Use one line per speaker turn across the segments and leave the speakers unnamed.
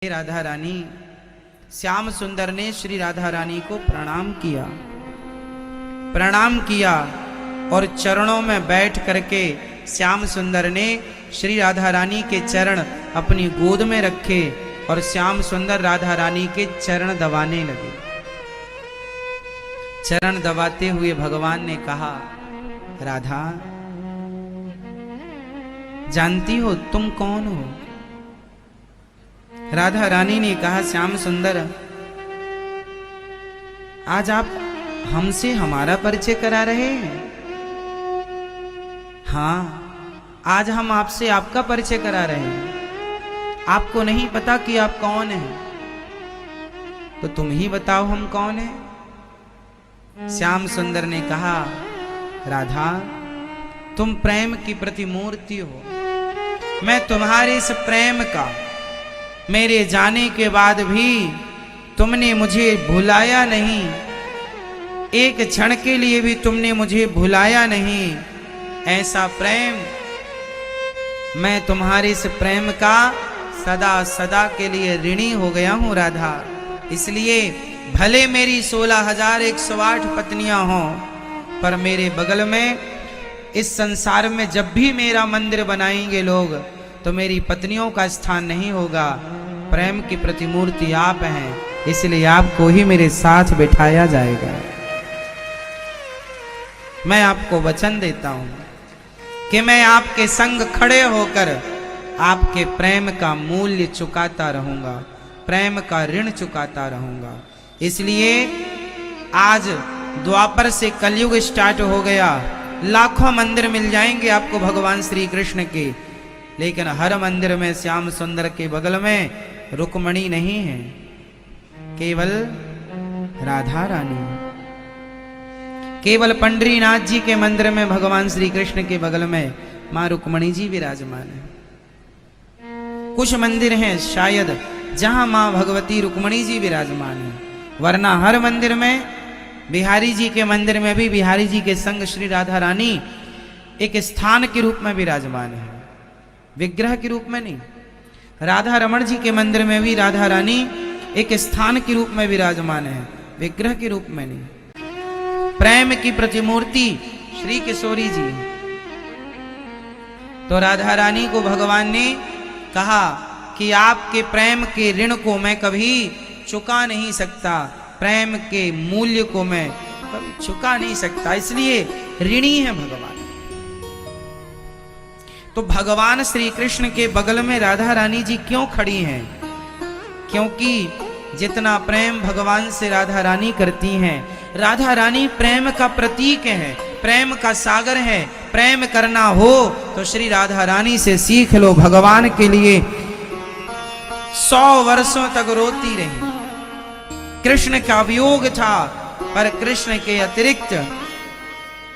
राधा रानी, श्याम सुंदर ने श्री राधा रानी को प्रणाम किया और चरणों में बैठ करके श्याम सुंदर ने श्री राधा रानी के चरण अपनी गोद में रखे और श्याम सुंदर राधा रानी के चरण दबाने लगे। चरण दबाते हुए भगवान ने कहा, राधा जानती हो तुम कौन हो? राधा रानी ने कहा, श्याम सुंदर आज आप हमसे हमारा परिचय करा रहे हैं? हाँ, आज हम आपसे आपका परिचय करा रहे हैं। आपको नहीं पता कि आप कौन हैं, तो तुम ही बताओ हम कौन हैं। श्याम सुंदर ने कहा, राधा तुम प्रेम की प्रतिमूर्ति हो। मैं तुम्हारे इस प्रेम का मेरे जाने के बाद भी तुमने मुझे भुलाया नहीं, एक क्षण के लिए भी तुमने मुझे भुलाया नहीं। ऐसा प्रेम, मैं तुम्हारे इस प्रेम का सदा सदा के लिए ऋणी हो गया हूं राधा। इसलिए भले मेरी 16,108 पत्नियां हों, पर मेरे बगल में इस संसार में जब भी मेरा मंदिर बनाएंगे लोग, तो मेरी पत्नियों का स्थान नहीं होगा। प्रेम की प्रतिमूर्ति आप हैं, इसलिए आपको ही मेरे साथ बिठाया जाएगा। मैं आपको वचन देता हूं कि मैं आपके संग खड़े होकर आपके प्रेम का मूल्य चुकाता रहूंगा, प्रेम का ऋण चुकाता रहूंगा। इसलिए आज द्वापर से कलयुग स्टार्ट हो गया। लाखों मंदिर मिल जाएंगे आपको भगवान श्री कृष्ण के, लेकिन हर मंदिर में श्याम सुंदर के बगल में रुक्मणी नहीं है, केवल राधा रानी। केवल पंडरीनाथ जी के मंदिर में भगवान श्री कृष्ण के बगल में मां रुक्मणी जी विराजमान है। कुछ मंदिर हैं शायद जहां मां भगवती रुक्मणी जी विराजमान है, वरना हर मंदिर में, बिहारी जी के मंदिर में भी बिहारी जी के संग श्री राधा रानी एक स्थान के रूप में विराजमान है, विग्रह के रूप में नहीं। राधा रमण जी के मंदिर में भी राधा रानी एक स्थान के रूप में विराजमान है, विग्रह के रूप में नहीं। प्रेम की प्रतिमूर्ति श्री किशोरी जी। तो राधा रानी को भगवान ने कहा कि आपके प्रेम के ऋण को मैं कभी चुका नहीं सकता, प्रेम के मूल्य को मैं कभी चुका नहीं सकता, इसलिए ऋणी है भगवान। तो भगवान श्री कृष्ण के बगल में राधा रानी जी क्यों खड़ी हैं? क्योंकि जितना प्रेम भगवान से राधा रानी करती हैं, राधा रानी प्रेम का प्रतीक है, प्रेम का सागर है। प्रेम करना हो तो श्री राधा रानी से सीख लो। भगवान के लिए 100 वर्षों तक रोती रही। कृष्ण का वियोग था, पर कृष्ण के अतिरिक्त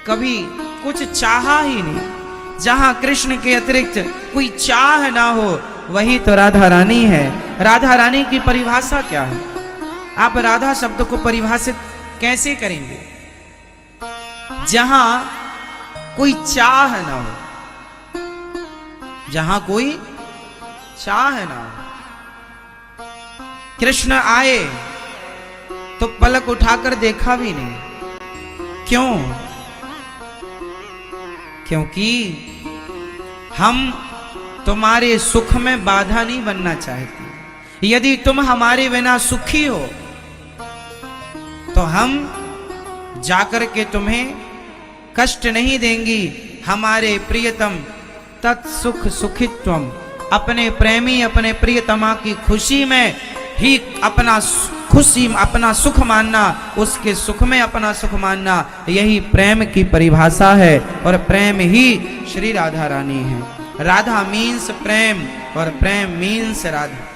कभी कुछ चाहा ही नहीं। जहां कृष्ण के अतिरिक्त कोई चाह ना हो, वही तो राधा रानी है। राधा रानी की परिभाषा क्या है? आप राधा शब्द को परिभाषित कैसे करेंगे? जहां कोई चाह ना हो, जहां कोई चाह ना हो। कृष्ण आए तो पलक उठाकर देखा भी नहीं। क्यों? क्योंकि हम तुम्हारे सुख में बाधा नहीं बनना चाहते। यदि तुम हमारे बिना सुखी हो, तो हम जाकर के तुम्हें कष्ट नहीं देंगी। हमारे प्रियतम तत्सुख सुखित्वम, अपने प्रेमी अपने प्रियतमा की खुशी में ही अपना खुशी, अपना सुख मानना, उसके सुख में अपना सुख मानना, यही प्रेम की परिभाषा है। और प्रेम ही श्री राधा रानी है। राधा मीन्स प्रेम और प्रेम मीन्स राधा।